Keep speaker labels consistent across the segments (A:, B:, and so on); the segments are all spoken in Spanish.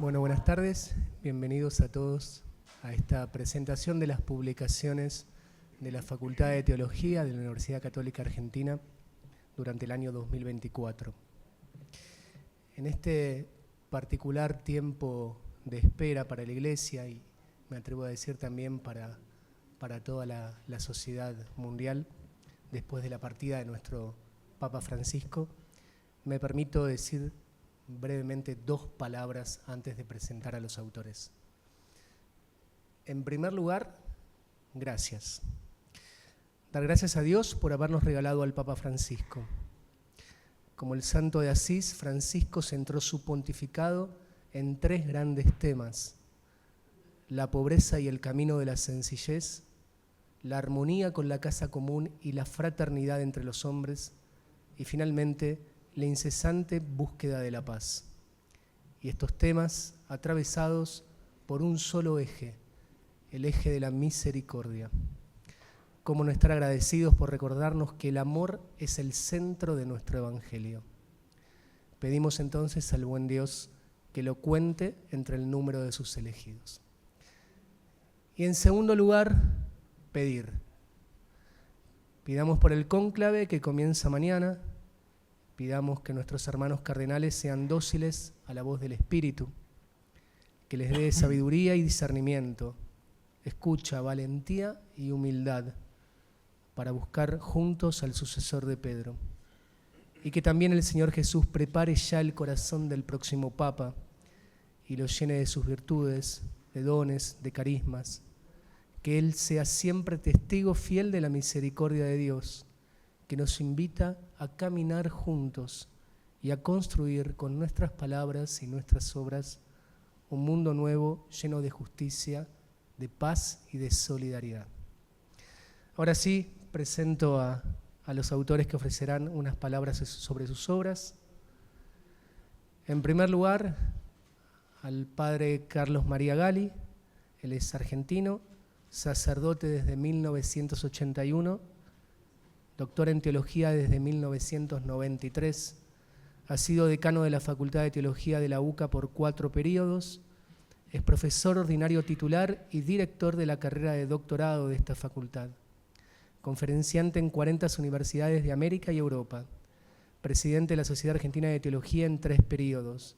A: Bueno, buenas tardes, bienvenidos a todos a esta presentación de las publicaciones de la Facultad de Teología de la Universidad Católica Argentina durante el año 2024. En este particular tiempo de espera para la Iglesia, y me atrevo a decir también para toda la sociedad mundial, después de la partida de nuestro Papa Francisco, me permito decir brevemente dos palabras antes de presentar a los autores. En primer lugar, gracias. Dar gracias a Dios por habernos regalado al Papa Francisco. Como el santo de Asís, Francisco centró su pontificado en tres grandes temas: la pobreza y el camino de la sencillez, la armonía con la casa común y la fraternidad entre los hombres, y finalmente la incesante búsqueda de la paz. Y estos temas atravesados por un solo eje, el eje de la misericordia. ¿Cómo no estar agradecidos por recordarnos que el amor es el centro de nuestro Evangelio? Pedimos entonces al buen Dios que lo cuente entre el número de sus elegidos. Y en segundo lugar, pedir. Pidamos por el cónclave que comienza mañana. Pidamos que nuestros hermanos cardenales sean dóciles a la voz del Espíritu, que les dé sabiduría y discernimiento, escucha, valentía y humildad para buscar juntos al sucesor de Pedro. Y que también el Señor Jesús prepare ya el corazón del próximo Papa y lo llene de sus virtudes, de dones, de carismas. Que Él sea siempre testigo fiel de la misericordia de Dios, que nos invita a caminar juntos y a construir con nuestras palabras y nuestras obras un mundo nuevo lleno de justicia, de paz y de solidaridad. Ahora sí, presento a los autores que ofrecerán unas palabras sobre sus obras. En primer lugar, al padre Carlos María Gali. Él es argentino, sacerdote desde 1981, doctor en teología desde 1993, ha sido decano de la Facultad de Teología de la UCA por 4 periodos, es profesor ordinario titular y director de la carrera de doctorado de esta facultad, conferenciante en 40 universidades de América y Europa, presidente de la Sociedad Argentina de Teología en 3 periodos,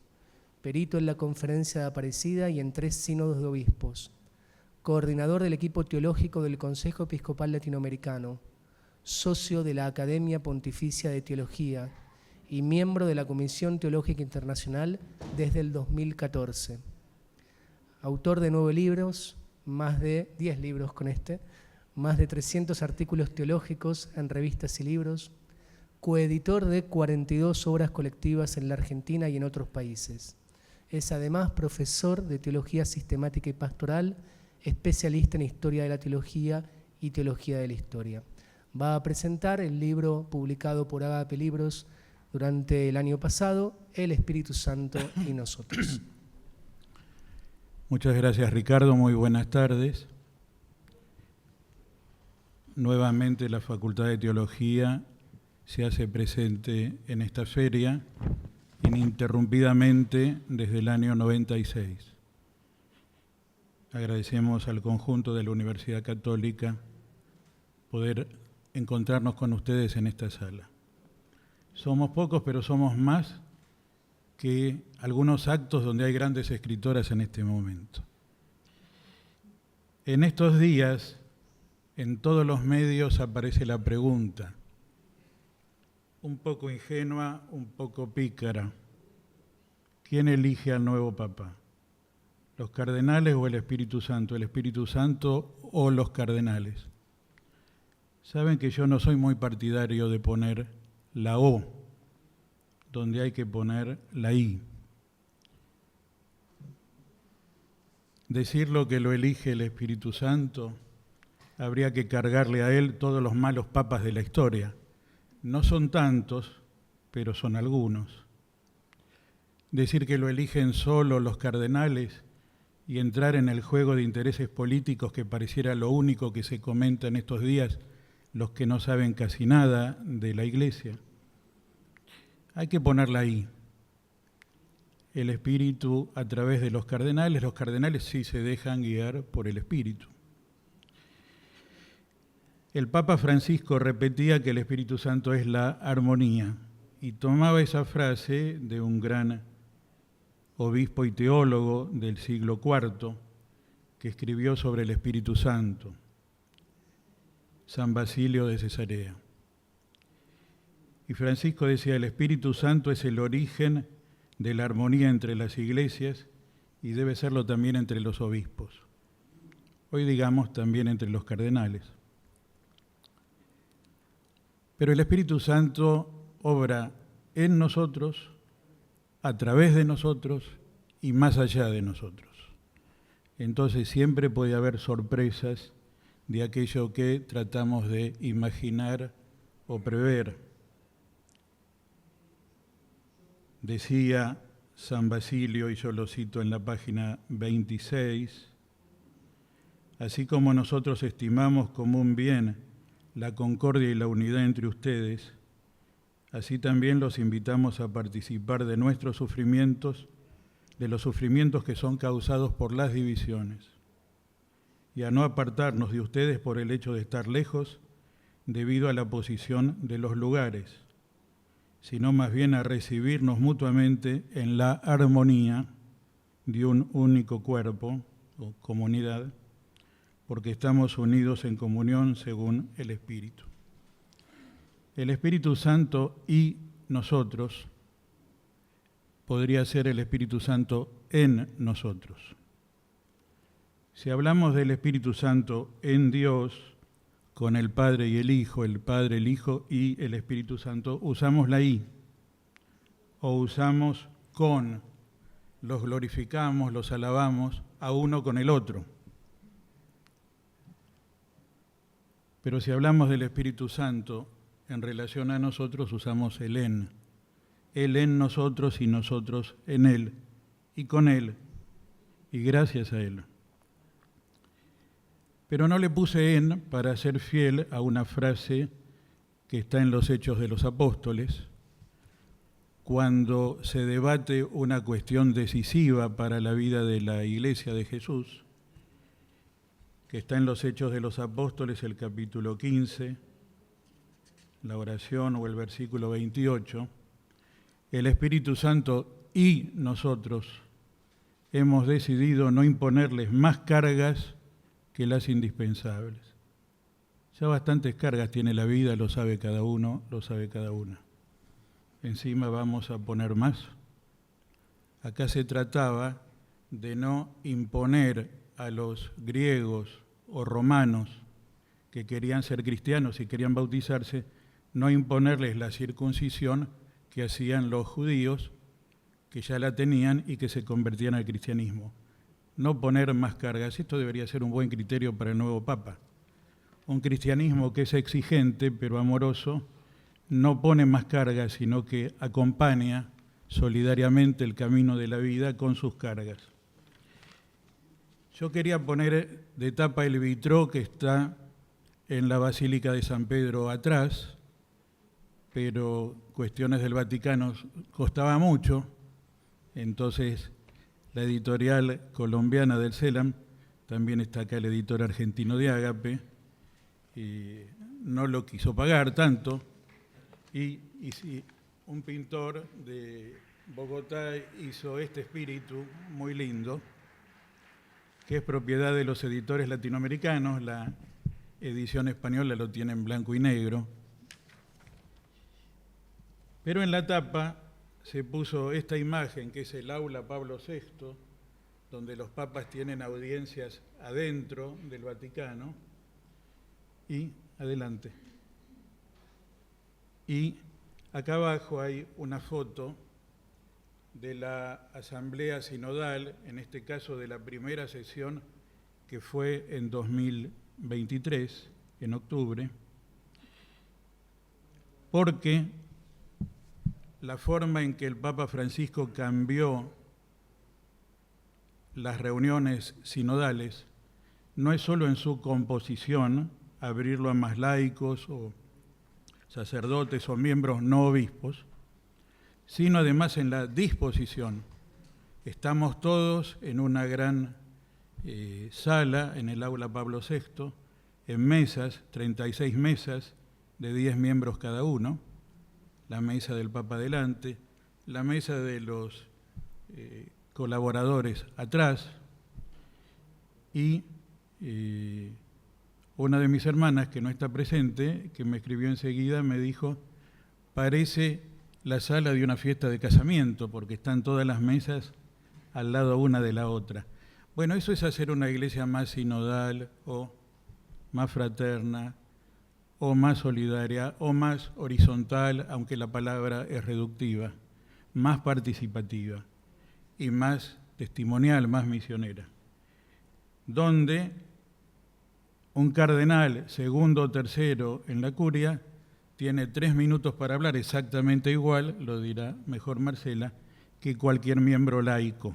A: perito en la Conferencia de Aparecida y en 3 sínodos de obispos, coordinador del equipo teológico del Consejo Episcopal Latinoamericano, socio de la Academia Pontificia de Teología y miembro de la Comisión Teológica Internacional desde el 2014. Autor de 9 libros, más de 10 libros con más de 300 artículos teológicos en revistas y libros, coeditor de 42 obras colectivas en la Argentina y en otros países. Es además profesor de Teología Sistemática y Pastoral, especialista en Historia de la Teología y Teología de la Historia. Va a presentar el libro publicado por Agape Libros durante el año pasado, El Espíritu Santo y nosotros.
B: Muchas gracias, Ricardo. Muy buenas tardes. Nuevamente la Facultad de Teología se hace presente en esta feria ininterrumpidamente desde el año 96. Agradecemos al conjunto de la Universidad Católica poder encontrarnos con ustedes en esta sala. Somos pocos, pero somos más que algunos actos donde hay grandes escritoras en este momento. En estos días, en todos los medios aparece la pregunta, un poco ingenua, un poco pícara: ¿quién elige al nuevo Papa? ¿Los cardenales o el Espíritu Santo? ¿El Espíritu Santo o los cardenales? Saben que yo no soy muy partidario de poner la O donde hay que poner la I. Decirlo que lo elige el Espíritu Santo, habría que cargarle a él todos los malos papas de la historia. No son tantos, pero son algunos. Decir que lo eligen solo los cardenales y entrar en el juego de intereses políticos, que pareciera lo único que se comenta en estos días, los que no saben casi nada de la Iglesia. Hay que ponerla ahí. el Espíritu a través de los cardenales sí se dejan guiar por el Espíritu. El Papa Francisco repetía que el Espíritu Santo es la armonía y tomaba esa frase de un gran obispo y teólogo del siglo IV que escribió sobre el Espíritu Santo, San Basilio de Cesarea. Y Francisco decía, el Espíritu Santo es el origen de la armonía entre las iglesias y debe serlo también entre los obispos. Hoy digamos también entre los cardenales. Pero el Espíritu Santo obra en nosotros, a través de nosotros y más allá de nosotros. Entonces siempre puede haber sorpresas de aquello que tratamos de imaginar o prever. Decía San Basilio, y yo lo cito en la página 26, así como nosotros estimamos como un bien la concordia y la unidad entre ustedes, así también los invitamos a participar de nuestros sufrimientos, de los sufrimientos que son causados por las divisiones, y a no apartarnos de ustedes por el hecho de estar lejos debido a la posición de los lugares, sino más bien a recibirnos mutuamente en la armonía de un único cuerpo o comunidad, porque estamos unidos en comunión según el Espíritu. El Espíritu Santo y nosotros podría ser el Espíritu Santo en nosotros. Si hablamos del Espíritu Santo en Dios, con el Padre y el Hijo y el Espíritu Santo, usamos la I, o usamos con, los glorificamos, los alabamos a uno con el otro. Pero si hablamos del Espíritu Santo en relación a nosotros, usamos el en. Él en nosotros y nosotros en Él, y con Él, y gracias a Él. Pero no le puse en para ser fiel a una frase que está en los Hechos de los Apóstoles, cuando se debate una cuestión decisiva para la vida de la Iglesia de Jesús, que está en los Hechos de los Apóstoles, el capítulo 15, la oración o el versículo 28, el Espíritu Santo y nosotros hemos decidido no imponerles más cargas que las indispensables. Ya bastantes cargas tiene la vida, lo sabe cada uno, lo sabe cada una. Encima vamos a poner más. Acá se trataba de no imponer a los griegos o romanos que querían ser cristianos y querían bautizarse, no imponerles la circuncisión que hacían los judíos, que ya la tenían y que se convertían al cristianismo. No poner más cargas. Esto debería ser un buen criterio para el nuevo Papa. Un cristianismo que es exigente pero amoroso, no pone más cargas, sino que acompaña solidariamente el camino de la vida con sus cargas. Yo quería poner de tapa el vitró que está en la Basílica de San Pedro atrás, pero cuestiones del Vaticano costaba mucho, entonces la editorial colombiana del CELAM, también está acá el editor argentino de Ágape, y no lo quiso pagar tanto, y un pintor de Bogotá hizo este espíritu muy lindo, que es propiedad de los editores latinoamericanos. La edición española lo tiene en blanco y negro. Pero en la tapa se puso esta imagen, que es el aula Pablo VI, donde los papas tienen audiencias adentro del Vaticano. Y, adelante. Y acá abajo hay una foto de la Asamblea Sinodal, en este caso de la primera sesión, que fue en 2023, en octubre, porque la forma en que el Papa Francisco cambió las reuniones sinodales no es solo en su composición, abrirlo a más laicos o sacerdotes o miembros no obispos, sino además en la disposición. Estamos todos en una gran sala, en el aula Pablo VI, en mesas, 36 mesas de 10 miembros cada uno, la mesa del Papa adelante, la mesa de los colaboradores atrás, y una de mis hermanas, que no está presente, que me escribió enseguida, me dijo: parece la sala de una fiesta de casamiento, porque están todas las mesas al lado una de la otra. Bueno, eso es hacer una iglesia más sinodal, o más fraterna, o más solidaria, o más horizontal, aunque la palabra es reductiva, más participativa y más testimonial, más misionera, donde un cardenal, segundo o tercero en la curia, tiene 3 minutos para hablar exactamente igual, lo dirá mejor Marcela, que cualquier miembro laico.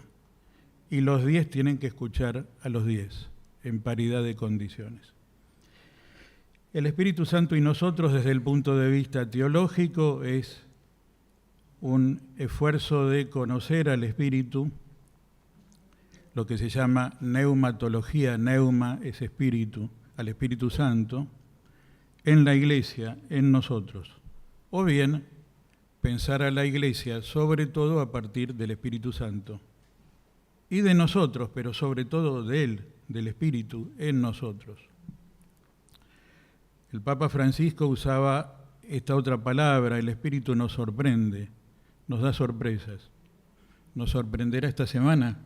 B: Y los 10 tienen que escuchar a los 10, en paridad de condiciones. El Espíritu Santo y nosotros, desde el punto de vista teológico, es un esfuerzo de conocer al Espíritu, lo que se llama neumatología. Neuma es espíritu, al Espíritu Santo, en la Iglesia, en nosotros. O bien, pensar a la Iglesia sobre todo a partir del Espíritu Santo. Y de nosotros, pero sobre todo de Él, del Espíritu, en nosotros. El Papa Francisco usaba esta otra palabra: el Espíritu nos sorprende, nos da sorpresas. ¿Nos sorprenderá esta semana?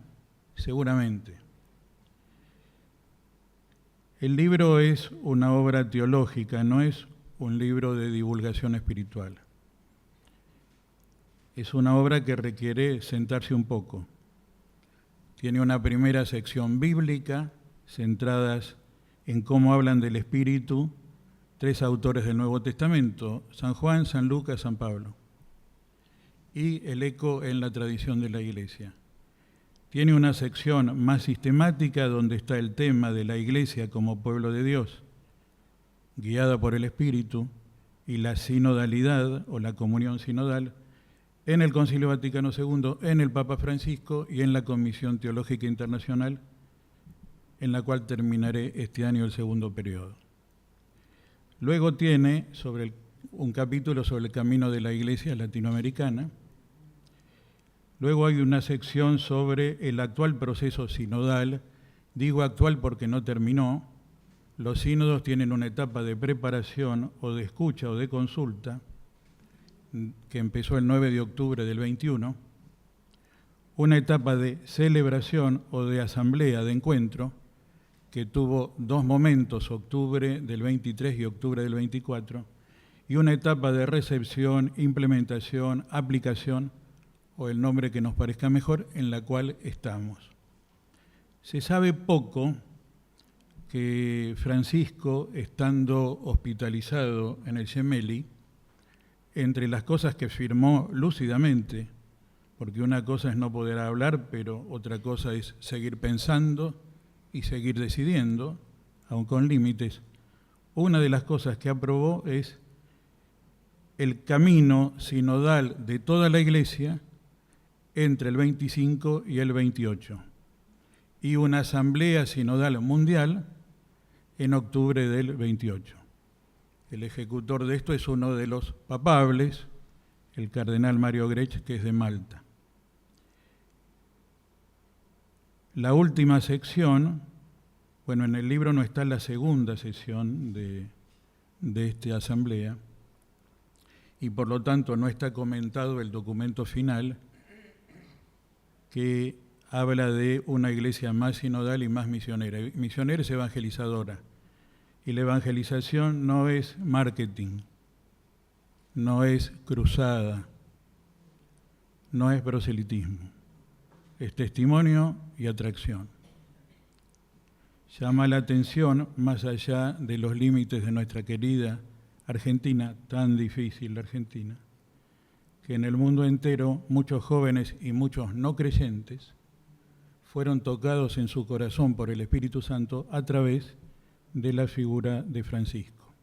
B: Seguramente. El libro es una obra teológica, no es un libro de divulgación espiritual. Es una obra que requiere sentarse un poco. Tiene una primera sección bíblica, centradas en cómo hablan del Espíritu 3 autores del Nuevo Testamento: San Juan, San Lucas, San Pablo. Y el eco en la tradición de la Iglesia. Tiene una sección más sistemática donde está el tema de la Iglesia como pueblo de Dios, guiada por el Espíritu, y la sinodalidad o la comunión sinodal en el Concilio Vaticano II, en el Papa Francisco y en la Comisión Teológica Internacional, en la cual terminaré este año el segundo periodo. Luego tiene un capítulo sobre el camino de la Iglesia latinoamericana. Luego hay una sección sobre el actual proceso sinodal. Digo actual porque no terminó. Los sínodos tienen una etapa de preparación o de escucha o de consulta que empezó el 9 de octubre del 21, una etapa de celebración o de asamblea, de encuentro, que tuvo 2 momentos, octubre del 23 y octubre del 24, y una etapa de recepción, implementación, aplicación, o el nombre que nos parezca mejor, en la cual estamos. Se sabe poco que Francisco, estando hospitalizado en el Gemelli, entre las cosas que firmó lúcidamente, porque una cosa es no poder hablar, pero otra cosa es seguir pensando y seguir decidiendo, aun con límites, una de las cosas que aprobó es el camino sinodal de toda la Iglesia entre el 25 y el 28, y una asamblea sinodal mundial en octubre del 28. El ejecutor de esto es uno de los papables, el cardenal Mario Grech, que es de Malta. La última sección, bueno, en el libro no está la segunda sesión de esta asamblea, y por lo tanto no está comentado el documento final, que habla de una iglesia más sinodal y más misionera. Misionera es evangelizadora, y la evangelización no es marketing, no es cruzada, no es proselitismo, es testimonio y atracción. Llama la atención, más allá de los límites de nuestra querida Argentina, tan difícil la Argentina, que en el mundo entero muchos jóvenes y muchos no creyentes fueron tocados en su corazón por el Espíritu Santo a través de la figura de Francisco.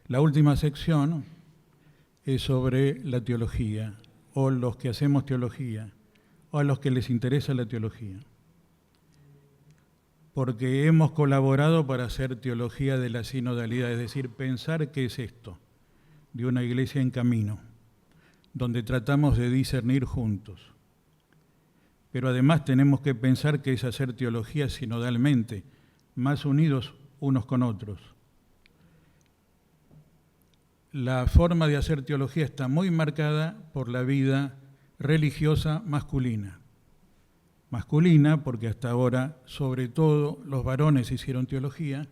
B: La última sección es sobre la teología, o los que hacemos teología, o a los que les interesa la teología. Porque hemos colaborado para hacer teología de la sinodalidad, es decir, pensar qué es esto de una iglesia en camino, donde tratamos de discernir juntos. Pero además tenemos que pensar qué es hacer teología sinodalmente, más unidos unos con otros. La forma de hacer teología está muy marcada por la vida religiosa masculina. Masculina porque hasta ahora, sobre todo, los varones hicieron teología,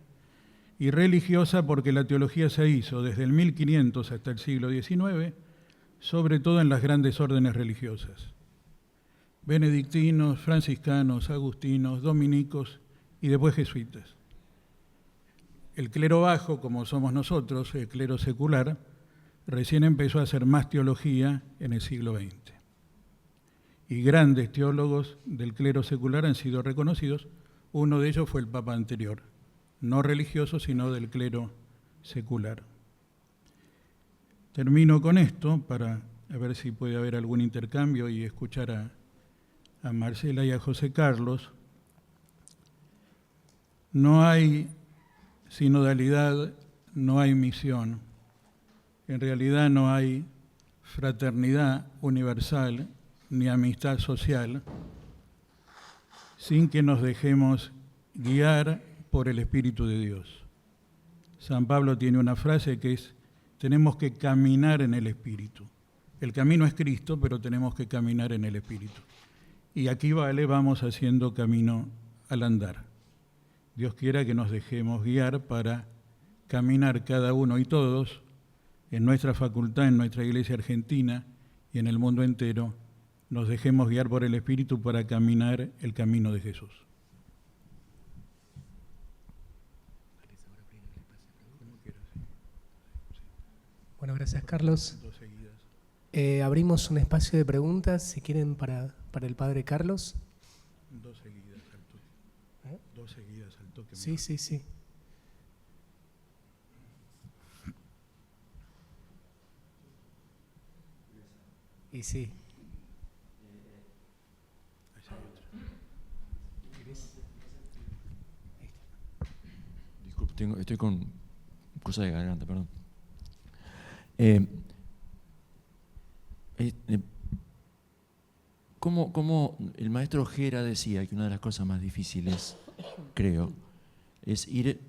B: y religiosa porque la teología se hizo desde el 1500 hasta el siglo XIX, sobre todo en las grandes órdenes religiosas. Benedictinos, franciscanos, agustinos, dominicos y después jesuitas. El clero bajo, como somos nosotros, el clero secular, recién empezó a hacer más teología en el siglo XX. Y grandes teólogos del clero secular han sido reconocidos. Uno de ellos fue el Papa anterior, no religioso, sino del clero secular. Termino con esto para ver si puede haber algún intercambio y escuchar a Marcela y a José Carlos. No hay sinodalidad, no hay misión. En realidad no hay fraternidad universal ni amistad social sin que nos dejemos guiar por el Espíritu de Dios. San Pablo tiene una frase que es: tenemos que caminar en el Espíritu. El camino es Cristo, pero tenemos que caminar en el Espíritu. Y aquí vamos haciendo camino al andar. Dios quiera que nos dejemos guiar para caminar cada uno y todos en nuestra facultad, en nuestra iglesia argentina y en el mundo entero, nos dejemos guiar por el Espíritu para caminar el camino de Jesús.
A: Bueno, gracias, Carlos. Abrimos un espacio de preguntas, si quieren, para el Padre Carlos.
B: Dos seguidas al toque. Dos seguidas al toque.
A: Sí. Y sí.
C: Disculpe, estoy con cosa de garganta, perdón. Como el maestro Gera decía que una de las cosas más difíciles, creo, es ir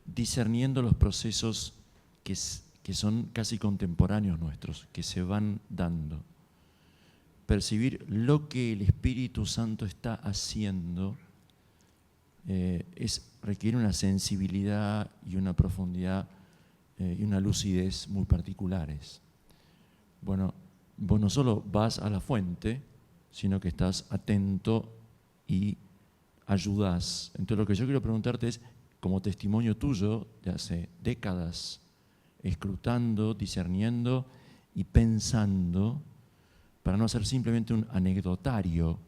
C: discerniendo los procesos que son casi contemporáneos nuestros, que se van dando. Percibir lo que el Espíritu Santo está haciendo requiere una sensibilidad y una profundidad y una lucidez muy particulares. Bueno, vos no solo vas a la fuente, sino que estás atento y ayudás. Entonces lo que yo quiero preguntarte es, como testimonio tuyo de hace décadas, escrutando, discerniendo y pensando, para no ser simplemente un anecdotario,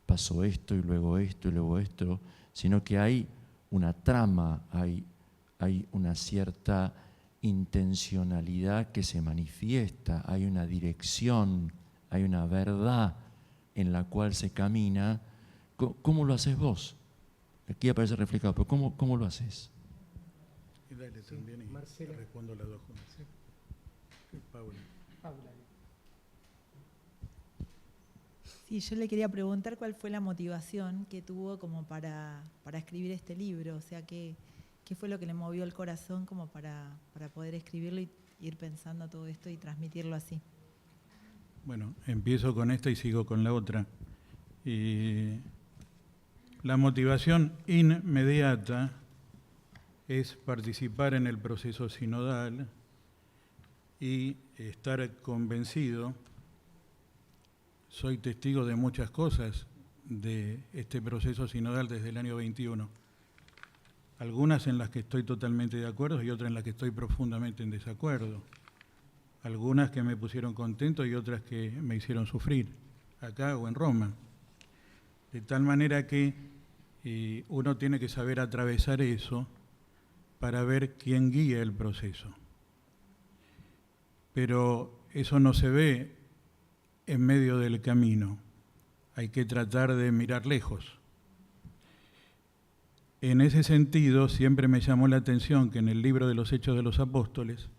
C: pasó esto y luego esto y luego esto, sino que hay una trama, hay una cierta intencionalidad que se manifiesta, hay una dirección, hay una verdad en la cual se camina. ¿Cómo lo haces vos? Aquí aparece reflejado, pero ¿cómo lo haces?
B: Y dale también, y Marcela. Respondo las dos juntas. Sí. Paula.
D: Sí, yo le quería preguntar cuál fue la motivación que tuvo como para escribir este libro, o sea, qué fue lo que le movió el corazón como para poder escribirlo y ir pensando todo esto y transmitirlo así.
B: Bueno, empiezo con esta y sigo con la otra. La motivación inmediata es participar en el proceso sinodal y estar convencido. Soy testigo de muchas cosas de este proceso sinodal desde el año 21. Algunas en las que estoy totalmente de acuerdo y otras en las que estoy profundamente en desacuerdo. Algunas que me pusieron contento y otras que me hicieron sufrir, acá o en Roma. De tal manera que uno tiene que saber atravesar eso para ver quién guía el proceso. Pero eso no se ve en medio del camino. hay que tratar de mirar lejos. En ese sentido, siempre me llamó la atención que en el libro de los Hechos de los Apóstoles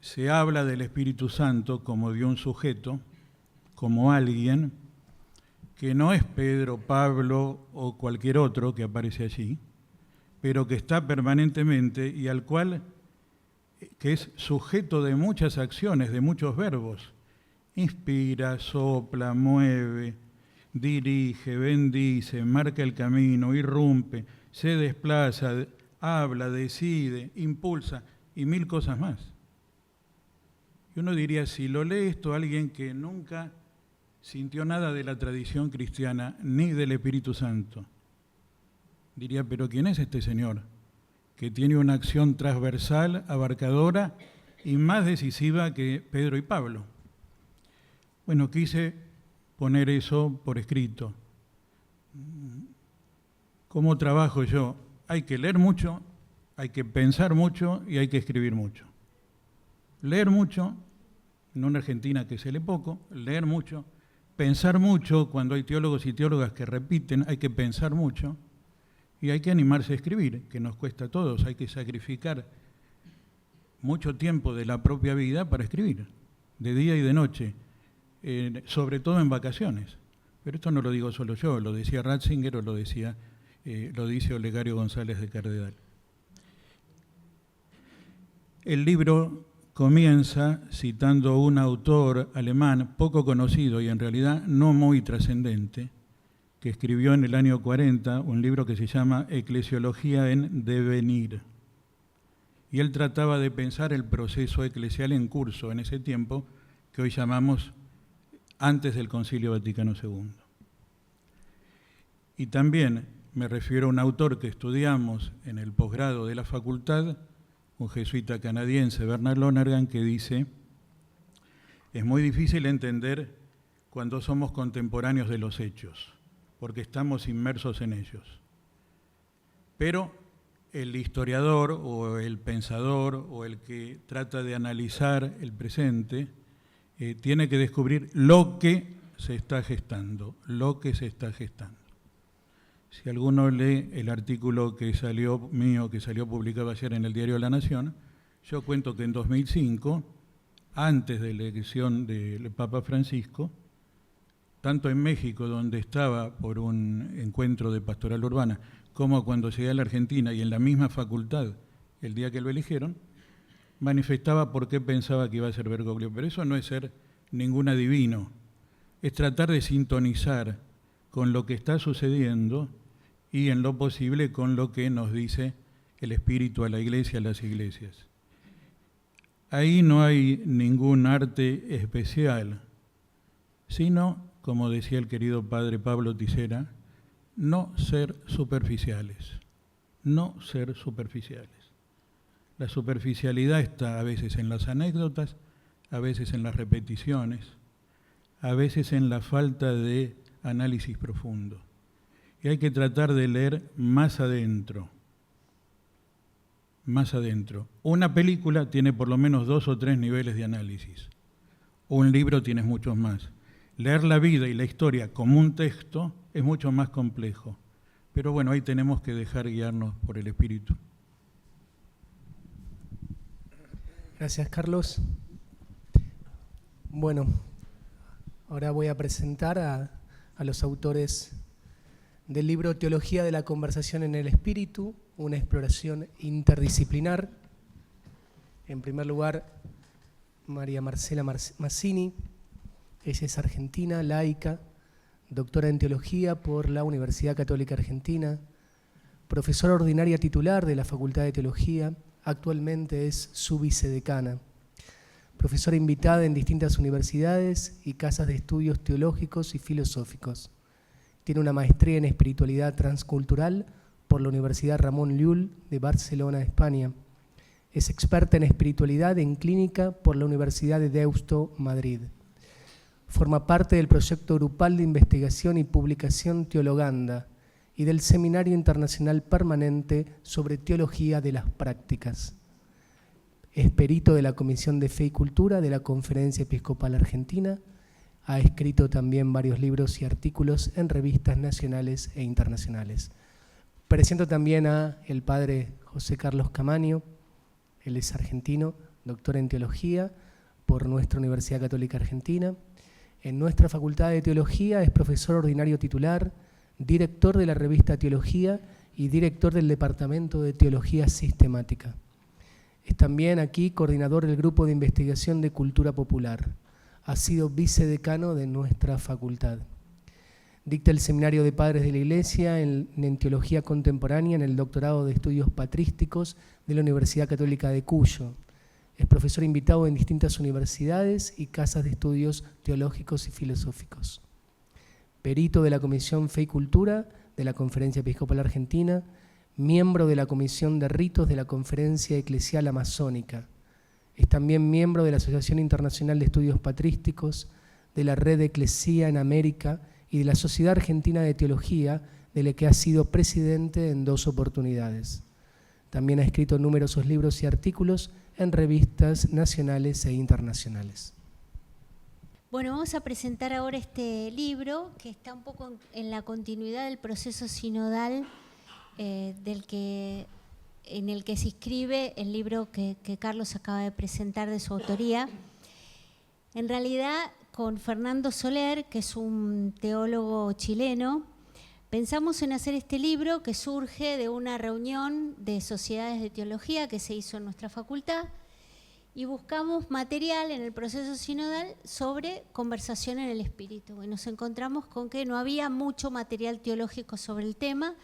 B: se habla del Espíritu Santo como de un sujeto, como alguien que no es Pedro, Pablo o cualquier otro que aparece allí, pero que está permanentemente y al cual, que es sujeto de muchas acciones, de muchos verbos. Inspira, sopla, mueve, dirige, bendice, marca el camino, irrumpe, se desplaza, habla, decide, impulsa y mil cosas más. Y uno diría, si lo lee esto alguien que nunca sintió nada de la tradición cristiana ni del Espíritu Santo, diría, pero ¿quién es este señor? Que tiene una acción transversal, abarcadora y más decisiva que Pedro y Pablo. Bueno, quise poner eso por escrito. ¿Cómo trabajo yo? Hay que leer mucho, hay que pensar mucho y hay que escribir mucho. Leer mucho, en una Argentina que se lee poco, leer mucho, pensar mucho, cuando hay teólogos y teólogas que repiten, hay que pensar mucho y hay que animarse a escribir, que nos cuesta a todos, hay que sacrificar mucho tiempo de la propia vida para escribir, de día y de noche, sobre todo en vacaciones. Pero esto no lo digo solo yo, lo decía Ratzinger o lo dice Olegario González de Cardedal. El libro comienza citando un autor alemán poco conocido y en realidad no muy trascendente, que escribió en el año 40 un libro que se llama Eclesiología en Devenir. Y él trataba de pensar el proceso eclesial en curso en ese tiempo, que hoy llamamos antes del Concilio Vaticano II. Y también me refiero a un autor que estudiamos en el posgrado de la facultad, un jesuita canadiense, Bernard Lonergan, que dice: es muy difícil entender cuando somos contemporáneos de los hechos, porque estamos inmersos en ellos. Pero el historiador o el pensador o el que trata de analizar el presente tiene que descubrir lo que se está gestando, lo que se está gestando. Si alguno lee el artículo que salió publicado ayer en el diario La Nación, yo cuento que en 2005, antes de la elección del Papa Francisco, tanto en México, donde estaba por un encuentro de pastoral urbana, como cuando llegué a la Argentina y en la misma facultad, el día que lo eligieron, manifestaba por qué pensaba que iba a ser Bergoglio. Pero eso no es ser ningún adivino, es tratar de sintonizar con lo que está sucediendo y en lo posible con lo que nos dice el Espíritu a la Iglesia, a las iglesias. Ahí no hay ningún arte especial, sino, como decía el querido padre Pablo Tisera, no ser superficiales, no ser superficiales. La superficialidad está a veces en las anécdotas, a veces en las repeticiones, a veces en la falta de análisis profundo. Y hay que tratar de leer más adentro, más adentro. Una película tiene por lo menos 2 o 3 niveles de análisis. Un libro tiene muchos más. Leer la vida y la historia como un texto es mucho más complejo. Pero bueno, ahí tenemos que dejar guiarnos por el Espíritu.
A: Gracias, Carlos. Bueno, ahora voy a presentar a los autores del libro Teología de la Conversación en el Espíritu, una exploración interdisciplinar. En primer lugar, María Marcela Mazzini. Ella es argentina, laica, doctora en Teología por la Universidad Católica Argentina, profesora ordinaria titular de la Facultad de Teología, actualmente es su vicedecana, profesora invitada en distintas universidades y casas de estudios teológicos y filosóficos. Tiene una maestría en espiritualidad transcultural por la Universidad Ramon Llull de Barcelona, España. Es experta en espiritualidad en clínica por la Universidad de Deusto, Madrid. Forma parte del proyecto grupal de investigación y publicación Teologanda y del Seminario Internacional Permanente sobre Teología de las Prácticas. Es perito de la Comisión de Fe y Cultura de la Conferencia Episcopal Argentina Ha escrito también varios libros y artículos en revistas nacionales e internacionales. Presento también a el padre José Carlos Camaño. Él es argentino, doctor en teología por nuestra Universidad Católica Argentina. En nuestra Facultad de Teología es profesor ordinario titular, director de la revista Teología y director del Departamento de Teología Sistemática. Es también aquí coordinador del Grupo de Investigación de Cultura Popular. Ha sido vicedecano de nuestra facultad. Dicta el Seminario de Padres de la Iglesia en Teología Contemporánea en el Doctorado de Estudios Patrísticos de la Universidad Católica de Cuyo. Es profesor invitado en distintas universidades y casas de estudios teológicos y filosóficos. Perito de la Comisión Fe y Cultura de la Conferencia Episcopal Argentina, miembro de la Comisión de Ritos de la Conferencia Eclesial Amazónica. Es también miembro de la Asociación Internacional de Estudios Patrísticos, de la Red Eclesía en América y de la Sociedad Argentina de Teología, de la que ha sido presidente en 2 oportunidades. También ha escrito numerosos libros y artículos en revistas nacionales e internacionales.
E: Bueno, vamos a presentar ahora este libro que está un poco en la continuidad del proceso sinodal en el que se inscribe el libro que Carlos acaba de presentar de su autoría. En realidad, con Fernando Soler, que es un teólogo chileno, pensamos en hacer este libro que surge de una reunión de sociedades de teología que se hizo en nuestra facultad y buscamos material en el proceso sinodal sobre conversación en el espíritu. Y nos encontramos con que no había mucho material teológico sobre el tema.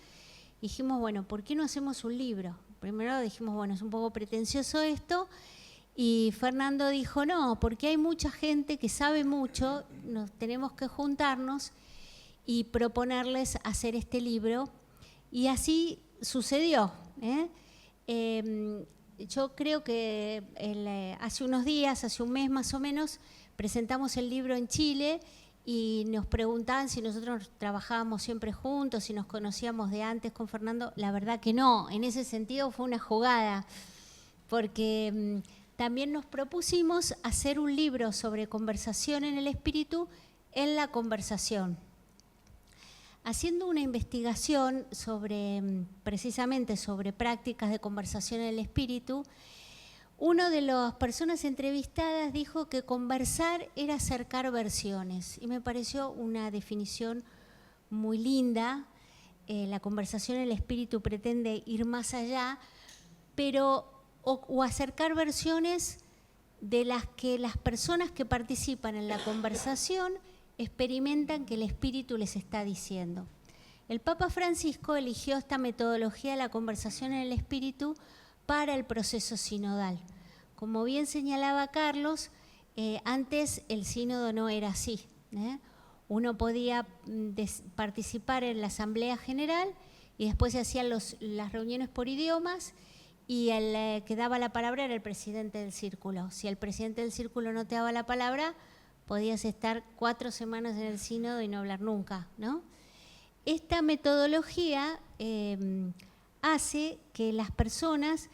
E: Dijimos, bueno, ¿por qué no hacemos un libro? Primero dijimos, bueno, es un poco pretencioso esto. Y Fernando dijo, no, porque hay mucha gente que sabe mucho, nos tenemos que juntarnos y proponerles hacer este libro. Y así sucedió. Yo creo que hace unos días, hace un mes más o menos, presentamos el libro en Chile y nos preguntaban si nosotros trabajábamos siempre juntos, si nos conocíamos de antes con Fernando. La verdad que no, en ese sentido fue una jugada, porque también nos propusimos hacer un libro sobre conversación en el espíritu en la conversación. Haciendo una investigación precisamente sobre prácticas de conversación en el espíritu, una de las personas entrevistadas dijo que conversar era acercar versiones y me pareció una definición muy linda. La conversación en el espíritu pretende ir más allá, pero o acercar versiones de las que las personas que participan en la conversación experimentan que el espíritu les está diciendo. El Papa Francisco eligió esta metodología de la conversación en el espíritu para el proceso sinodal. Como bien señalaba Carlos, antes el sínodo no era así. Uno podía participar en la Asamblea General y después se hacían las reuniones por idiomas y el que daba la palabra era el presidente del círculo. Si el presidente del círculo no te daba la palabra, podías estar 4 semanas en el sínodo y no hablar nunca, ¿no? Esta metodología hace que las personas,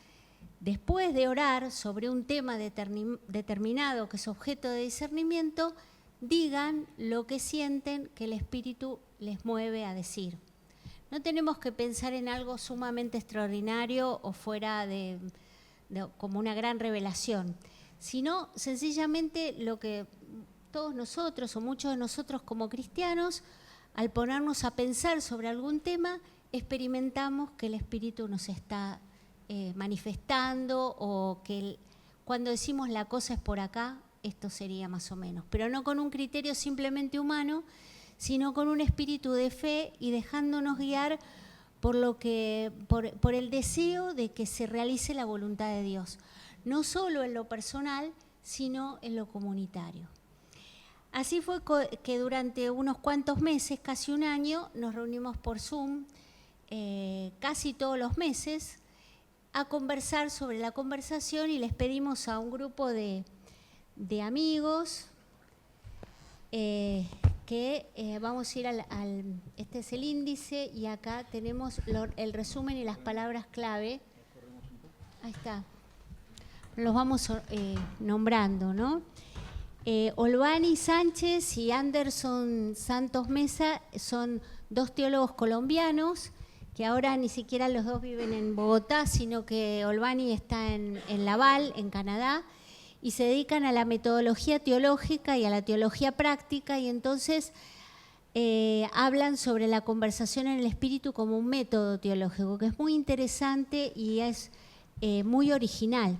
E: después de orar sobre un tema determinado que es objeto de discernimiento, digan lo que sienten que el Espíritu les mueve a decir. No tenemos que pensar en algo sumamente extraordinario o fuera como una gran revelación, sino sencillamente lo que todos nosotros o muchos de nosotros como cristianos, al ponernos a pensar sobre algún tema, experimentamos que el Espíritu nos está manifestando o que cuando decimos la cosa es por acá, esto sería más o menos, pero no con un criterio simplemente humano, sino con un espíritu de fe y dejándonos guiar por el deseo de que se realice la voluntad de Dios, no solo en lo personal, sino en lo comunitario. Así fue que durante unos cuantos meses, casi un año, nos reunimos por Zoom, casi todos los meses, a conversar sobre la conversación y les pedimos a un grupo de amigos que vamos a ir este es el índice y acá tenemos el resumen y las palabras clave. Ahí está. Los vamos nombrando, ¿no? Olbani Sánchez y Anderson Santos Mesa son dos teólogos colombianos, que ahora ni siquiera los dos viven en Bogotá, sino que Olbani está en Laval, en Canadá, y se dedican a la metodología teológica y a la teología práctica, y entonces hablan sobre la conversación en el espíritu como un método teológico, que es muy interesante y es muy original.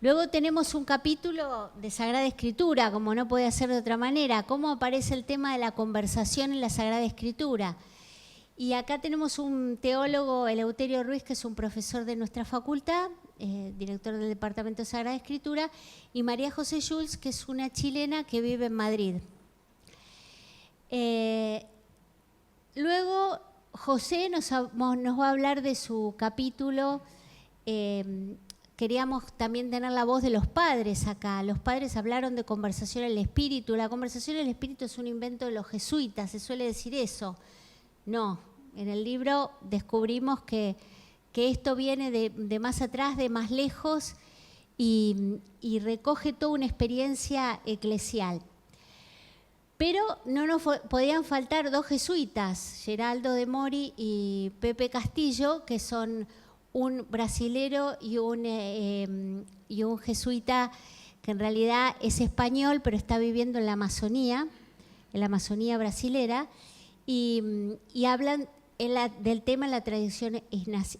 E: Luego tenemos un capítulo de Sagrada Escritura, como no puede ser de otra manera, cómo aparece el tema de la conversación en la Sagrada Escritura. Y acá tenemos un teólogo, Eleuterio Ruiz, que es un profesor de nuestra facultad, director del Departamento de Sagrada Escritura, y María José Jules, que es una chilena que vive en Madrid. Luego José nos va a hablar de su capítulo. Queríamos también tener la voz de los padres acá. Los padres hablaron de conversación en el espíritu. La conversación en el espíritu es un invento de los jesuitas, se suele decir eso. No, en el libro descubrimos que esto viene de más atrás, de más lejos, y recoge toda una experiencia eclesial. Pero no nos podían faltar dos jesuitas, Geraldo de Mori y Pepe Castillo, que son un brasilero y un jesuita que en realidad es español, pero está viviendo en la Amazonía brasilera, y hablan del tema en la tradición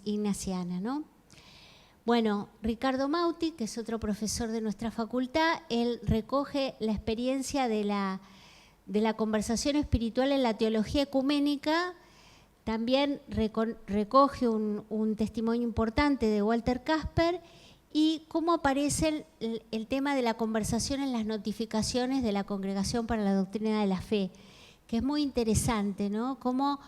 E: ignaciana, ¿no? Bueno, Ricardo Mauti, que es otro profesor de nuestra facultad, él recoge la experiencia de la conversación espiritual en la teología ecuménica. También recoge un testimonio importante de Walter Casper y cómo aparece el tema de la conversación en las notificaciones de la Congregación para la Doctrina de la Fe, que es muy interesante, ¿no? Cómo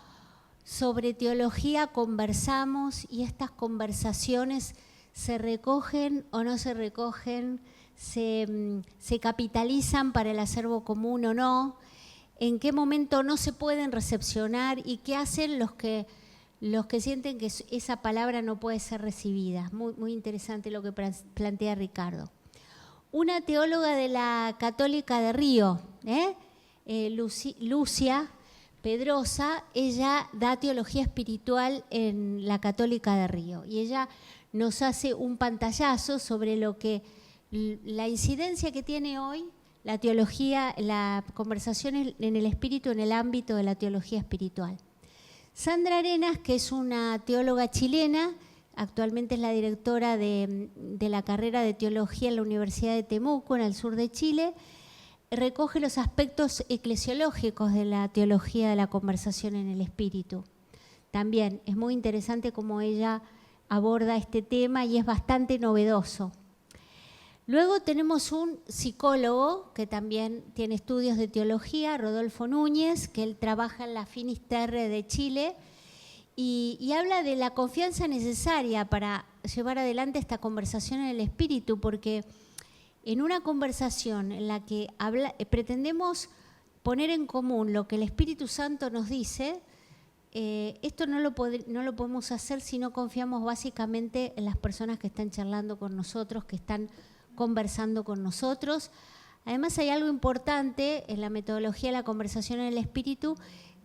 E: sobre teología conversamos y estas conversaciones se recogen o no se recogen, se capitalizan para el acervo común o no, en qué momento no se pueden recepcionar y qué hacen los que sienten que esa palabra no puede ser recibida. Muy, muy interesante lo que plantea Ricardo. Una teóloga de la Católica de Río, Lucia Pedrosa, ella da teología espiritual en la Católica de Río y ella nos hace un pantallazo sobre la incidencia que tiene hoy la teología, la conversación en el espíritu en el ámbito de la teología espiritual. Sandra Arenas, que es una teóloga chilena, actualmente es la directora de la carrera de teología en la Universidad de Temuco, en el sur de Chile, recoge los aspectos eclesiológicos de la teología de la conversación en el espíritu. También es muy interesante cómo ella aborda este tema y es bastante novedoso. Luego tenemos un psicólogo que también tiene estudios de teología, Rodolfo Núñez, que él trabaja en la Finisterre de Chile y habla de la confianza necesaria para llevar adelante esta conversación en el espíritu, porque en una conversación en la que pretendemos poner en común lo que el Espíritu Santo nos dice, esto no lo podemos hacer si no confiamos básicamente en las personas que están charlando con nosotros, que están conversando con nosotros. Además hay algo importante en la metodología de la conversación en el espíritu,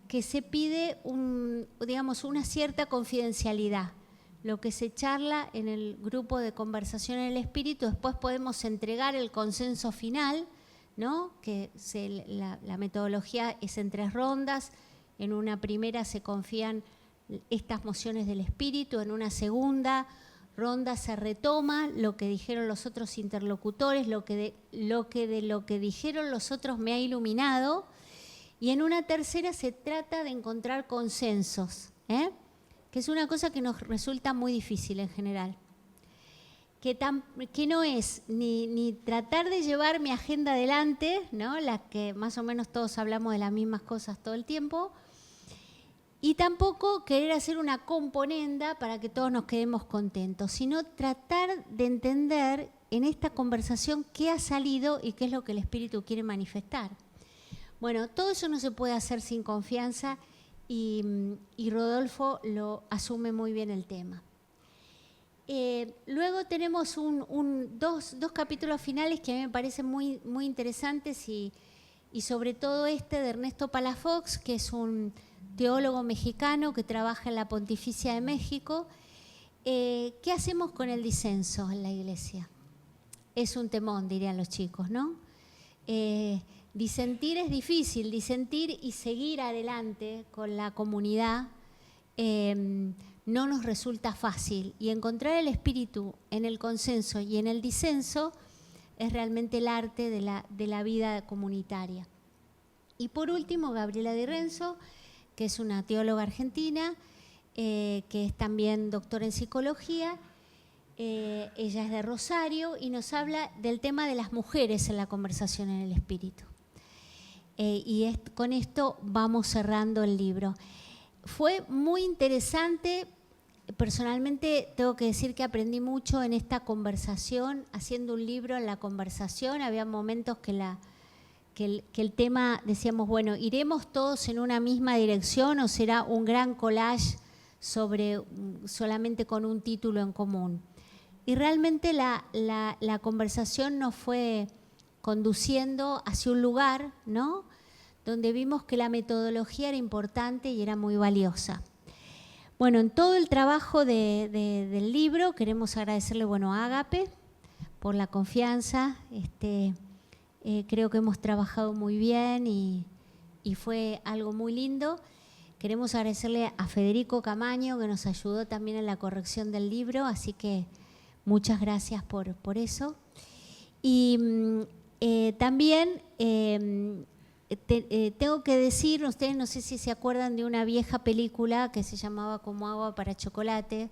E: que se pide una cierta confidencialidad. Lo que se charla en el grupo de conversación en el espíritu, después podemos entregar el consenso final, ¿no? Que la metodología es en 3 rondas. En una primera se confían estas mociones del espíritu, en una segunda ronda se retoma lo que dijeron los otros interlocutores, lo que dijeron los otros me ha iluminado, y en una tercera se trata de encontrar consensos, que es una cosa que nos resulta muy difícil en general, que no es ni tratar de llevar mi agenda adelante, ¿no? La que más o menos todos hablamos de las mismas cosas todo el tiempo, y tampoco querer hacer una componenda para que todos nos quedemos contentos, sino tratar de entender en esta conversación qué ha salido y qué es lo que el Espíritu quiere manifestar. Bueno, todo eso no se puede hacer sin confianza y Rodolfo lo asume muy bien el tema. Luego tenemos dos capítulos finales que a mí me parecen muy, muy interesantes y sobre todo este de Ernesto Palafox, que es un teólogo mexicano que trabaja en la Pontificia de México. ¿Qué hacemos con el disenso en la iglesia? Es un temón, dirían los chicos, ¿no? Disentir es difícil, disentir y seguir adelante con la comunidad no nos resulta fácil. Y encontrar el espíritu en el consenso y en el disenso es realmente el arte de la vida comunitaria. Y por último, Gabriela Di Renzo, que es una teóloga argentina, que es también doctora en psicología. Ella es de Rosario y nos habla del tema de las mujeres en la conversación en el espíritu. Con esto vamos cerrando el libro. Fue muy interesante. Personalmente tengo que decir que aprendí mucho en esta conversación, haciendo un libro en la conversación. Había momentos que el tema, decíamos, bueno, ¿iremos todos en una misma dirección o será un gran collage solamente con un título en común? Y realmente la conversación nos fue conduciendo hacia un lugar, ¿no?, donde vimos que la metodología era importante y era muy valiosa. Bueno, en todo el trabajo del libro queremos agradecerle, a Ágape por la confianza. Creo que hemos trabajado muy bien y fue algo muy lindo. Queremos agradecerle a Federico Camaño, que nos ayudó también en la corrección del libro, así que muchas gracias por eso. Y también tengo que decir, ustedes no sé si se acuerdan de una vieja película que se llamaba Como agua para chocolate,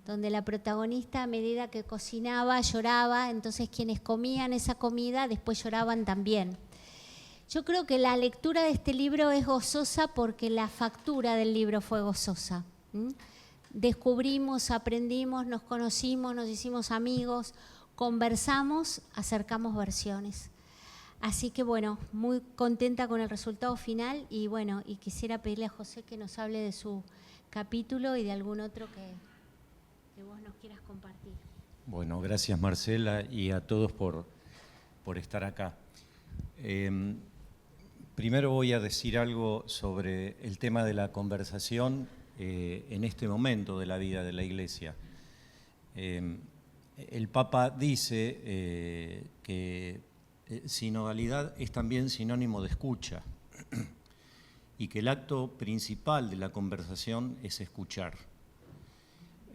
E: donde la protagonista a medida que cocinaba lloraba, entonces quienes comían esa comida después lloraban también. Yo creo que la lectura de este libro es gozosa porque la factura del libro fue gozosa. Descubrimos, aprendimos, nos conocimos, nos hicimos amigos, conversamos, acercamos versiones. Así que muy contenta con el resultado final y quisiera pedirle a José que nos hable de su capítulo y de algún otro que vos nos quieras compartir.
F: Bueno, gracias Marcela y a todos por estar acá. Primero voy a decir algo sobre el tema de la conversación en este momento de la vida de la Iglesia. El Papa dice que sinodalidad es también sinónimo de escucha y que el acto principal de la conversación es escuchar.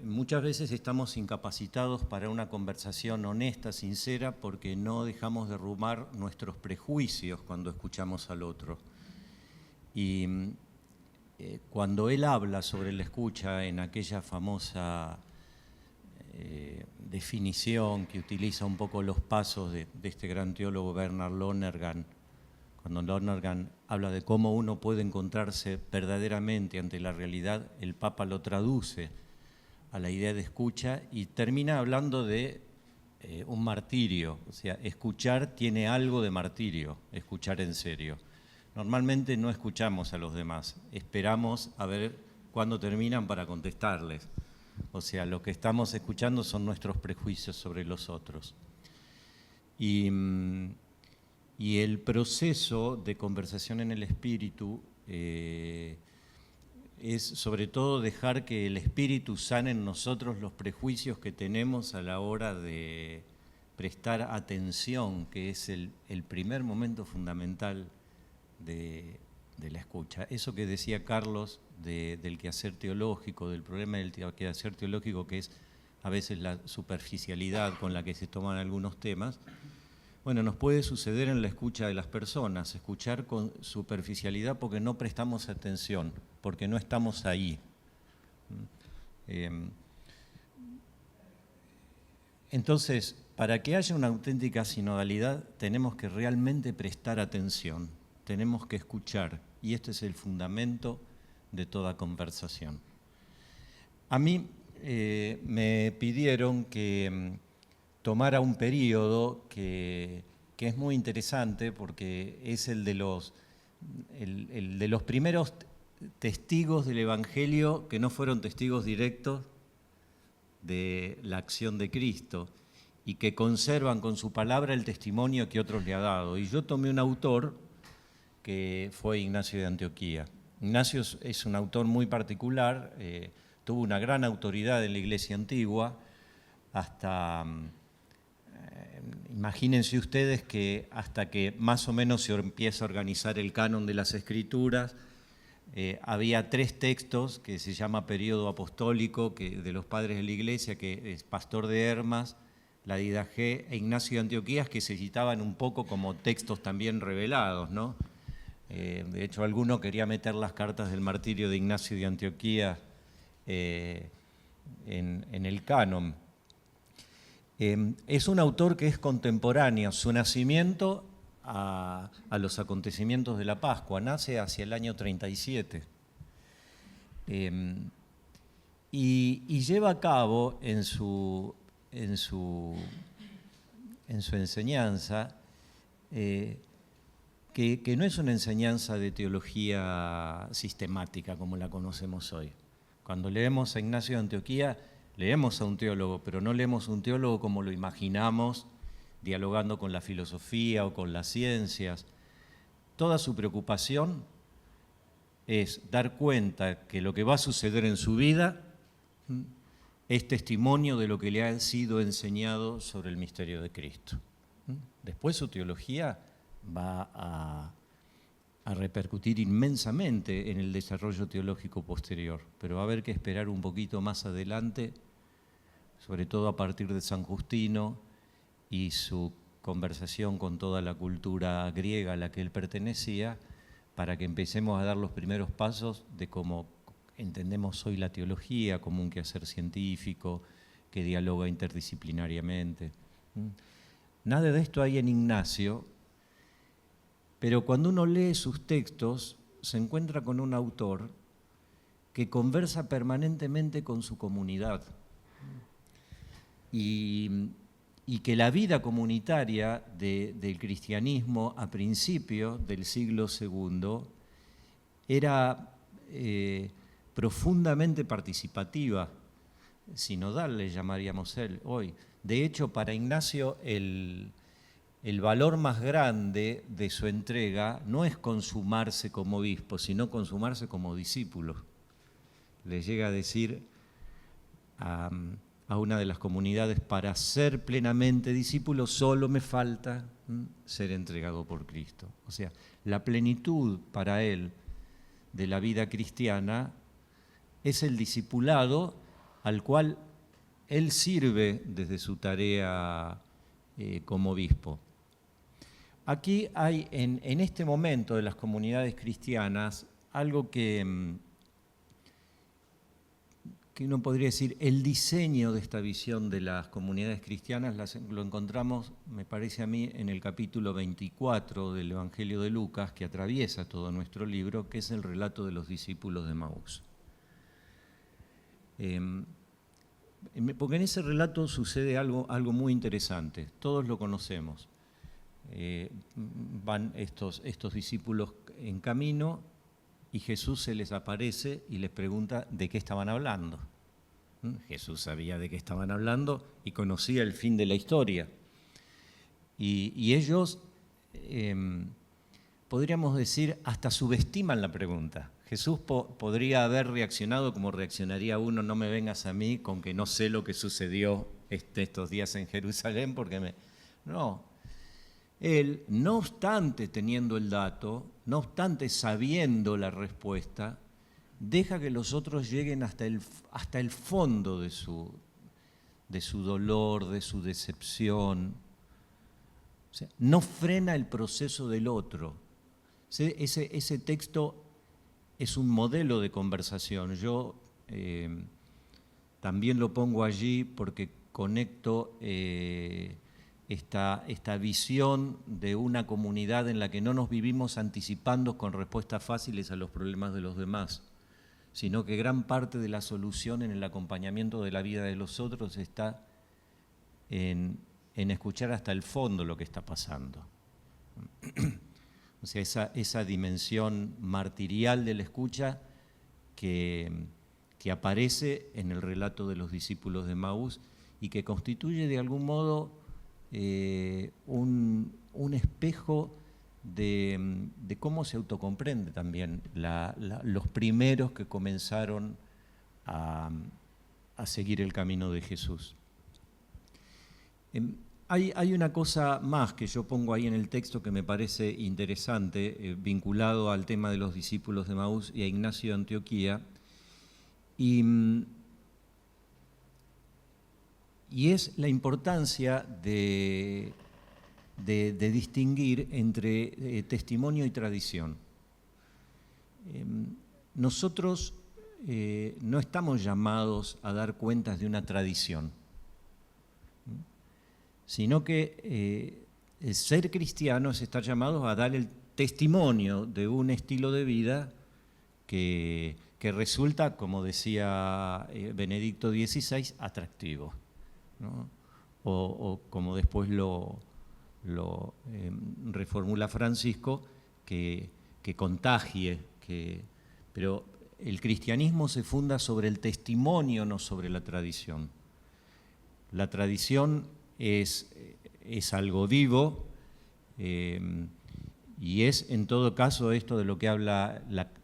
F: Muchas veces estamos incapacitados para una conversación honesta, sincera, porque no dejamos derrumbar nuestros prejuicios cuando escuchamos al otro. Y cuando él habla sobre la escucha en aquella famosa definición que utiliza un poco los pasos de este gran teólogo Bernard Lonergan, cuando Lonergan habla de cómo uno puede encontrarse verdaderamente ante la realidad, el Papa lo traduce a la idea de escucha y termina hablando de un martirio. O sea, escuchar tiene algo de martirio, escuchar en serio. Normalmente no escuchamos a los demás, esperamos a ver cuándo terminan para contestarles. O sea, lo que estamos escuchando son nuestros prejuicios sobre los otros. Y el proceso de conversación en el espíritu es sobre todo dejar que el espíritu sane en nosotros los prejuicios que tenemos a la hora de prestar atención, que es el primer momento fundamental de la escucha. Eso que decía Carlos del quehacer teológico, del problema del quehacer teológico, que es a veces la superficialidad con la que se toman algunos temas, nos puede suceder en la escucha de las personas, escuchar con superficialidad porque no prestamos atención, porque no estamos ahí. Entonces, para que haya una auténtica sinodalidad, tenemos que realmente prestar atención, tenemos que escuchar, y este es el fundamento de toda conversación. A mí me pidieron que tomara un periodo que es muy interesante porque es el de los primeros testigos del Evangelio que no fueron testigos directos, de la acción de Cristo y que conservan con su palabra el testimonio que otros le ha dado. Y yo tomé un autor que fue Ignacio de Antioquía. Ignacio es un autor muy particular, tuvo una gran autoridad en la Iglesia antigua, hasta, imagínense ustedes que hasta que más o menos se empieza a organizar el canon de las Escrituras, había 3 textos que se llama Período Apostólico de los Padres de la Iglesia, que es Pastor de Hermas, la Didagé e Ignacio de Antioquía, que se citaban un poco como textos también revelados, ¿no? De hecho, alguno quería meter las cartas del martirio de Ignacio de Antioquía en el canon. Es un autor que es contemporáneo. Su nacimiento a los acontecimientos de la Pascua nace hacia el año 37. Y lleva a cabo en su enseñanza, que no es una enseñanza de teología sistemática como la conocemos hoy. Cuando leemos a Ignacio de Antioquía, leemos a un teólogo, pero no leemos a un teólogo como lo imaginamos, dialogando con la filosofía o con las ciencias. Toda su preocupación es dar cuenta que lo que va a suceder en su vida es testimonio de lo que le ha sido enseñado sobre el misterio de Cristo. Después su teología va a repercutir inmensamente en el desarrollo teológico posterior, pero va a haber que esperar un poquito más adelante, sobre todo a partir de San Justino y su conversación con toda la cultura griega a la que él pertenecía, para que empecemos a dar los primeros pasos de cómo entendemos hoy la teología como un quehacer científico que dialoga interdisciplinariamente. Nada de esto hay en Ignacio, pero cuando uno lee sus textos se encuentra con un autor que conversa permanentemente con su comunidad y que la vida comunitaria del cristianismo a principios del siglo II era profundamente participativa, sinodal le llamaríamos él hoy. De hecho, para Ignacio el valor más grande de su entrega no es consumarse como obispo, sino consumarse como discípulo. Le llega a decir a una de las comunidades: para ser plenamente discípulo solo me falta ser entregado por Cristo. O sea, la plenitud para él de la vida cristiana es el discipulado al cual él sirve desde su tarea como obispo. Aquí hay en este momento de las comunidades cristianas algo que uno podría decir, el diseño de esta visión de las comunidades cristianas lo encontramos, me parece a mí, en el capítulo 24 del Evangelio de Lucas, que atraviesa todo nuestro libro, que es el relato de los discípulos de Emaús. Porque en ese relato sucede algo muy interesante, todos lo conocemos. Van estos discípulos en camino y Jesús se les aparece y les pregunta de qué estaban hablando. Jesús sabía de qué estaban hablando y conocía el fin de la historia. Y ellos, podríamos decir, hasta subestiman la pregunta. Jesús podría haber reaccionado como reaccionaría uno: no me vengas a mí con que no sé lo que sucedió estos días en Jerusalén, porque no. Él, no obstante teniendo el dato, no obstante sabiendo la respuesta, deja que los otros lleguen hasta el fondo de su dolor, de su decepción. O sea, no frena el proceso del otro. Ese texto es un modelo de conversación. Yo también lo pongo allí porque conecto esta visión de una comunidad en la que no nos vivimos anticipando con respuestas fáciles a los problemas de los demás, sino que gran parte de la solución en el acompañamiento de la vida de los otros está en escuchar hasta el fondo lo que está pasando. O sea, esa dimensión martirial de la escucha que que aparece en el relato de los discípulos de Emaús y que constituye de algún modo un espejo de cómo se autocomprende también los primeros que comenzaron a seguir el camino de Jesús. Hay una cosa más que yo pongo ahí en el texto que me parece interesante, vinculado al tema de los discípulos de Emaús y a Ignacio de Antioquía, y es la importancia de distinguir entre testimonio y tradición. Nosotros no estamos llamados a dar cuentas de una tradición, sino que ser cristiano es estar llamados a dar el testimonio de un estilo de vida que resulta, como decía Benedicto XVI, atractivo, ¿no? O como después lo reformula Francisco, que contagie, pero el cristianismo se funda sobre el testimonio, no sobre la tradición. La tradición es algo vivo y es en todo caso esto de lo que habla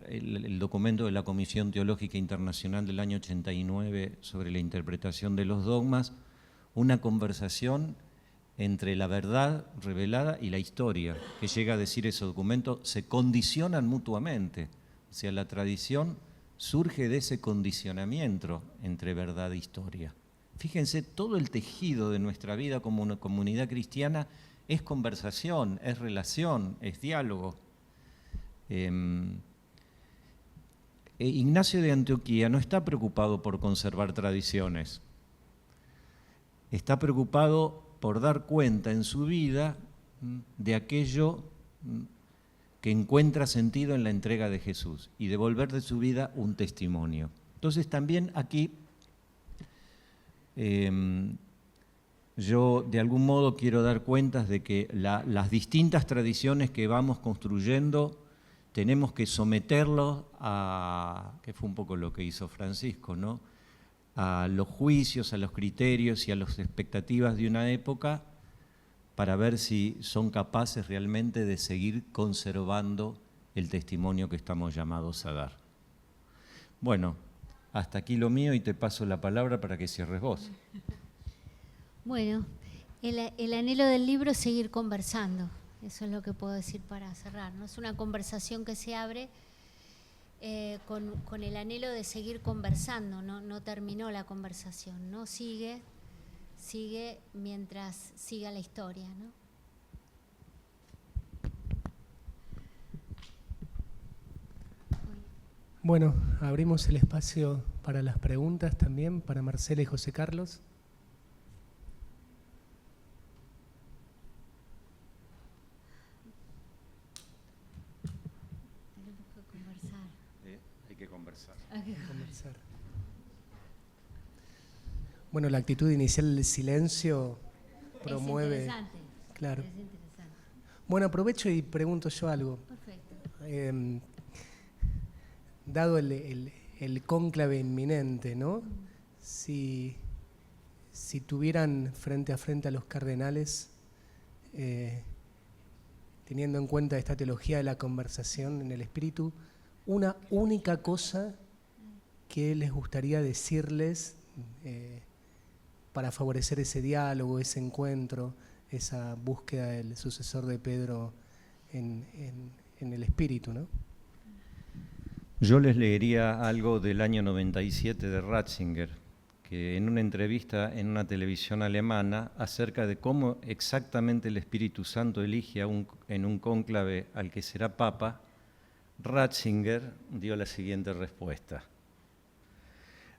F: el documento de la Comisión Teológica Internacional del año 89 sobre la interpretación de los dogmas, una conversación entre la verdad revelada y la historia, que llega a decir ese documento, se condicionan mutuamente. O sea, la tradición surge de ese condicionamiento entre verdad e historia. Fíjense, todo el tejido de nuestra vida como una comunidad cristiana es conversación, es relación, es diálogo. Ignacio de Antioquía no está preocupado por conservar tradiciones, está preocupado por dar cuenta en su vida de aquello que encuentra sentido en la entrega de Jesús y devolver de su vida un testimonio. Entonces también aquí yo de algún modo quiero dar cuentas de que las distintas tradiciones que vamos construyendo tenemos que someterlos que fue un poco lo que hizo Francisco, ¿no? A los juicios, a los criterios y a las expectativas de una época para ver si son capaces realmente de seguir conservando el testimonio que estamos llamados a dar. Bueno, hasta aquí lo mío y te paso la palabra para que cierres vos.
E: Bueno, el anhelo del libro es seguir conversando. Eso es lo que puedo decir para cerrar, ¿no? Es una conversación que se abre con el anhelo de seguir conversando. No terminó la conversación, ¿no? Sigue mientras siga la historia, ¿no?
A: Bueno, abrimos el espacio para las preguntas también, para Marcela y José Carlos.
E: Tenemos que conversar.
F: Hay que conversar.
A: Conversar. Bueno, la actitud inicial del silencio promueve.
E: Es interesante.
A: Claro.
E: Es interesante.
A: Bueno, aprovecho y pregunto yo algo.
E: Perfecto.
A: Dado el cónclave inminente, ¿no? Si tuvieran frente a frente a los cardenales, teniendo en cuenta esta teología de la conversación en el espíritu, una única cosa que les gustaría decirles para favorecer ese diálogo, ese encuentro, esa búsqueda del sucesor de Pedro en el espíritu, ¿no?
F: Yo les leería algo del año 97 de Ratzinger, que en una entrevista en una televisión alemana acerca de cómo exactamente el Espíritu Santo elige en un cónclave al que será Papa, Ratzinger dio la siguiente respuesta.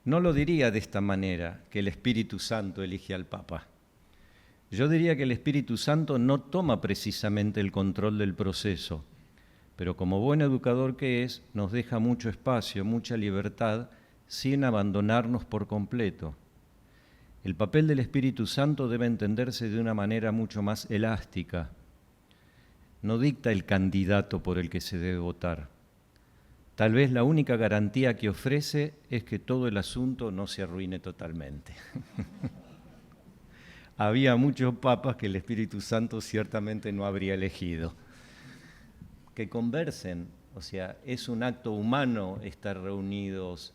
F: No lo diría de esta manera, que el Espíritu Santo elige al Papa. Yo diría que el Espíritu Santo no toma precisamente el control del proceso, pero como buen educador que es, nos deja mucho espacio, mucha libertad, sin abandonarnos por completo. El papel del Espíritu Santo debe entenderse de una manera mucho más elástica. No dicta el candidato por el que se debe votar. Tal vez la única garantía que ofrece es que todo el asunto no se arruine totalmente. Había muchos papas que el Espíritu Santo ciertamente no habría elegido. Que conversen, o sea, es un acto humano estar reunidos.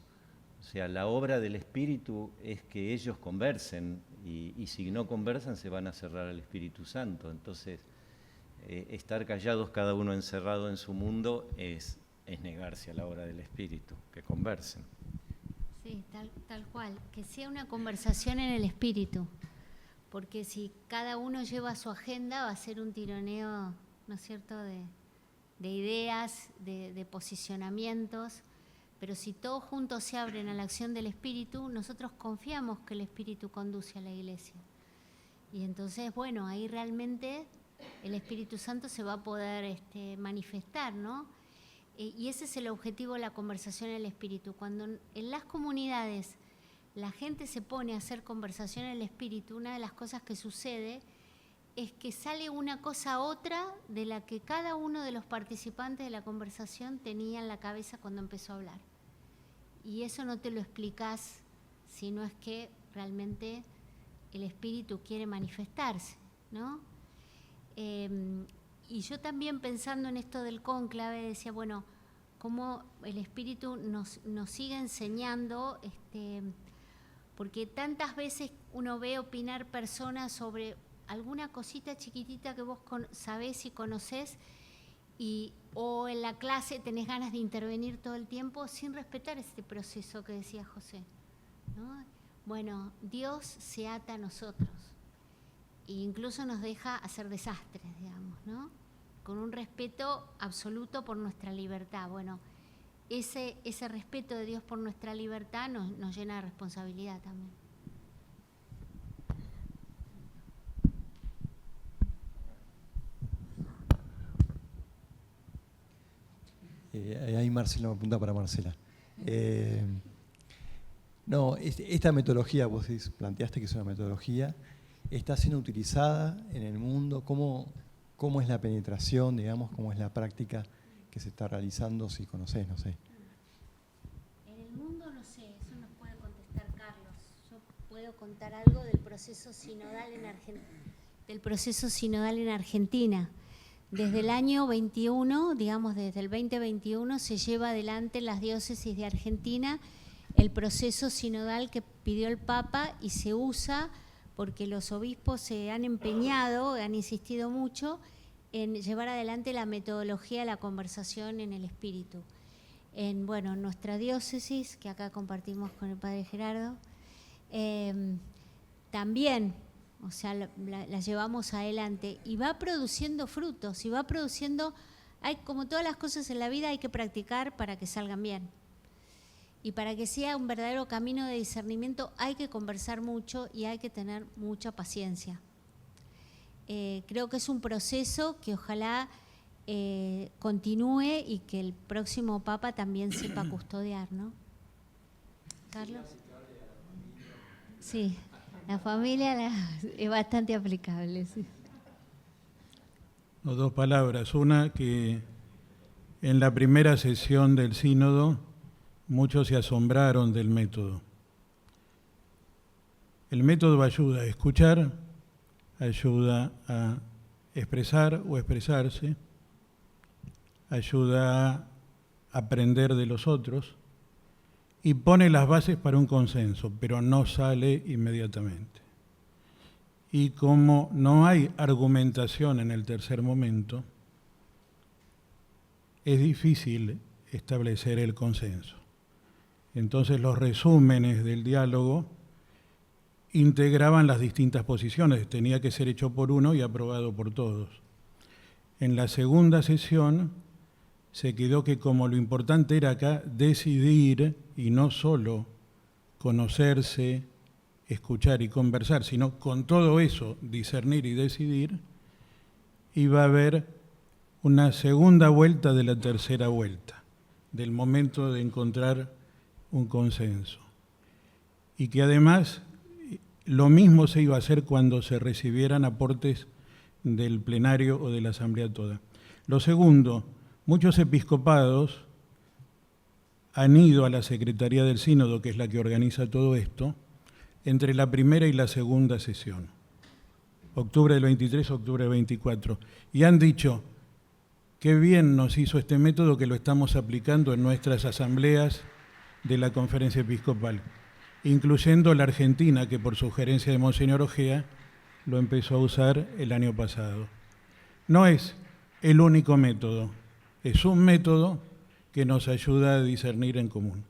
F: O sea, la obra del Espíritu es que ellos conversen, y si no conversan se van a cerrar al Espíritu Santo. Entonces, estar callados cada uno encerrado en su mundo es negarse a la obra del Espíritu, que conversen.
E: Sí, tal cual, que sea una conversación en el Espíritu, porque si cada uno lleva su agenda va a ser un tironeo, ¿no es cierto?, de ideas, de posicionamientos, pero si todos juntos se abren a la acción del Espíritu, nosotros confiamos que el Espíritu conduce a la Iglesia. Y entonces, bueno, ahí realmente el Espíritu Santo se va a poder manifestar, ¿no? Y ese es el objetivo de la conversación en el Espíritu. Cuando en las comunidades la gente se pone a hacer conversación en el Espíritu, una de las cosas que sucede es que sale una cosa a otra de la que cada uno de los participantes de la conversación tenía en la cabeza cuando empezó a hablar. Y eso no te lo explicás, sino es que realmente el Espíritu quiere manifestarse, ¿no? Y yo también pensando en esto del cónclave decía, bueno, cómo el Espíritu nos sigue enseñando, porque tantas veces uno ve opinar personas sobre alguna cosita chiquitita que vos sabés y conocés, o en la clase tenés ganas de intervenir todo el tiempo sin respetar este proceso que decía José, ¿no? Bueno, Dios se ata a nosotros e incluso nos deja hacer desastres, digamos, ¿no? Con un respeto absoluto por nuestra libertad. Bueno, ese respeto de Dios por nuestra libertad nos llena de responsabilidad también.
G: Ahí Marcela me apunta para Marcela. No, esta metodología, vos planteaste que es una metodología, está siendo utilizada en el mundo. ¿Cómo es la penetración, digamos, cómo es la práctica que se está realizando, si conocés, no sé?
E: En el mundo no sé, eso nos puede contestar Carlos. Yo puedo contar algo del proceso sinodal en Argentina. Desde el año 21, digamos desde el 2021, se lleva adelante en las diócesis de Argentina el proceso sinodal que pidió el Papa y se usa porque los obispos se han empeñado, han insistido mucho en llevar adelante la metodología de la conversación en el Espíritu. En nuestra diócesis, que acá compartimos con el Padre Gerardo, también, o sea, la llevamos adelante y va produciendo frutos, y va produciendo, como todas las cosas en la vida, hay que practicar para que salgan bien. Y para que sea un verdadero camino de discernimiento hay que conversar mucho y hay que tener mucha paciencia. Creo que es un proceso que ojalá continúe y que el próximo Papa también sepa custodiar, ¿no? ¿Carlos? Sí, la familia es bastante aplicable, sí.
B: Dos palabras. Una, que en la primera sesión del sínodo muchos se asombraron del método. El método ayuda a escuchar, ayuda a expresar o expresarse, ayuda a aprender de los otros y pone las bases para un consenso, pero no sale inmediatamente. Y como no hay argumentación en el tercer momento, es difícil establecer el consenso. Entonces los resúmenes del diálogo integraban las distintas posiciones, tenía que ser hecho por uno y aprobado por todos. En la segunda sesión se quedó que como lo importante era acá decidir y no solo conocerse, escuchar y conversar, sino con todo eso discernir y decidir, iba a haber una segunda vuelta de la tercera vuelta, del momento de encontrar un consenso. Y que además lo mismo se iba a hacer cuando se recibieran aportes del plenario o de la asamblea toda. Lo segundo, muchos episcopados han ido a la Secretaría del Sínodo, que es la que organiza todo esto, entre la primera y la segunda sesión, octubre del 23, octubre del 24, y han dicho, qué bien nos hizo este método que lo estamos aplicando en nuestras asambleas de la Conferencia Episcopal, incluyendo la Argentina, que por sugerencia de Monseñor Ojea lo empezó a usar el año pasado. No es el único método, es un método que nos ayuda a discernir en común.